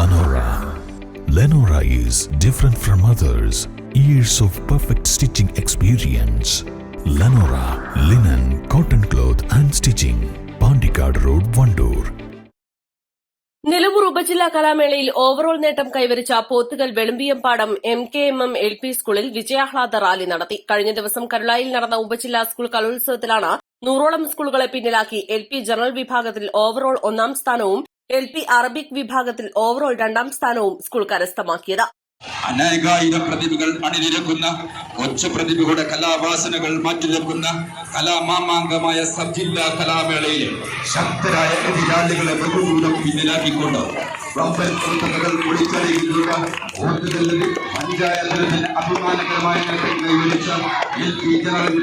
Lenora. Lenora is different from others. Years of perfect stitching experience. Lenora, linen, cotton cloth and stitching. Pandikad Road, Vandoor. Nilambur ഉപജില്ലാ കലാമേളയിൽ overall നേട്ടം കൈവരിച്ച Pothukal വെളുമ്പിയംപാടം MKMM LP സ്കൂളിൽ വിജയാഹ്ലാദ rally നടത്തി. കഴിഞ്ഞ ദിവസം കരുളായിൽ നടന്ന ഉപജില്ലാ സ്കൂൾ കലോത്സവത്തിലാണ് 100ഓളം സ്കൂളുകളെ പിന്നിലാക്കി LP ജനറൽ വിഭാഗത്തിൽ ഓവറോൾ 1ാം സ്ഥാനവും LP അറബിക് വിഭാഗത്തിൽ ഓവറോൾ 2ാം സ്ഥാനവും സ്കൂൾ കരസ്ഥമാക്കിയത്. അനേകായിരം പ്രതിഭകൾ അണിനിരക്കുന്ന പ്രതിഭയുടെ കലാവാസനകൾ മാറ്റിവെക്കുന്ന കലാമാമാങ്കമായ സബ് ജില്ലാ കലാമേളയിൽ ശക്തരായ എതിരാളികളെ ബഹുദൂരം പിന്നിലാക്കിക്കൊണ്ട് വമ്പൻ പ്രതിഭകൾ ഒളിച്ചറിയിലുള്ള പഞ്ചായത്തിന് അഭിമാനകരമായ നേട്ടം കൈവരിച്ച LP ജനറൽ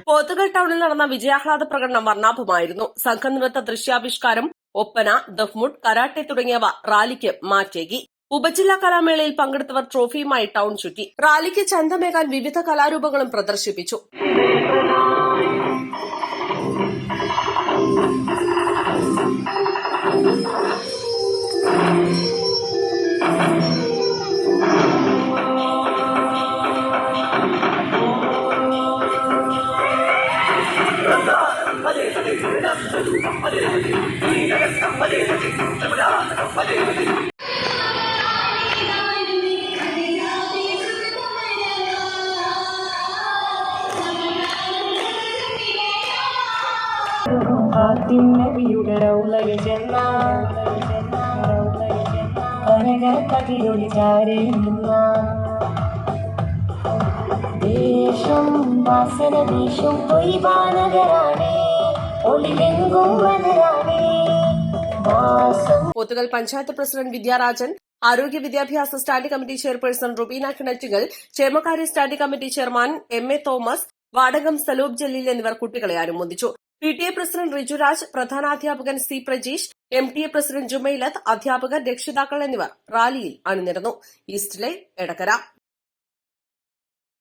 പോത്തുകൽ ടൌണിൽ നടന്ന വിജയാഹ്ലാദ പ്രകടനം വർണ്ണാഭമായിരുന്നു. സംഘനൃത്ത ദൃശ്യാവിഷ്കാരം, ഒപ്പന, ദഫ്മുട്ട്, കരാട്ടെ തുടങ്ങിയവ റാലിക്ക് മാറ്റേകി. ഉപജില്ലാ കലാമേളയിൽ പങ്കെടുത്തവർ ട്രോഫിയുമായി ടൌൺ ചുറ്റി. റാലിക്ക് ചന്തമേകാൻ വിവിധ കലാരൂപങ്ങളും പ്രദർശിപ്പിച്ചു. നബിയുടെ റൗളയിൽ ചെന്നാൽ കനകത്തകിലൊളി ചാരയുന്ന ദേശം വാസന ദേശം പൊയ്വാനകരാണേ ഒളിലെങ്കും വനരാണേ. പോത്തുകൽ പഞ്ചായത്ത് പ്രസിഡന്റ് വിദ്യാരാജൻ, ആരോഗ്യ വിദ്യാഭ്യാസ സ്റ്റാൻഡിംഗ് കമ്മിറ്റി ചെയർപേഴ്സൺ റുബീന കിണറ്റുകൾ, ക്ഷേമകാര്യ standing committee chairman MA Thomas, വാടകം സലൂബ് ജലീൽ എന്നിവർ കുട്ടികളെ അനുമോദിച്ചു. PTA പ്രസിഡന്റ് റിജുരാജ്, പ്രധാനാധ്യാപകൻ C Prajeesh, MTA president Jumailath, അധ്യാപകർ, രക്ഷിതാക്കൾ എന്നിവർ റാലിയിൽ അണിനിരന്നു. East Live, Edakkara.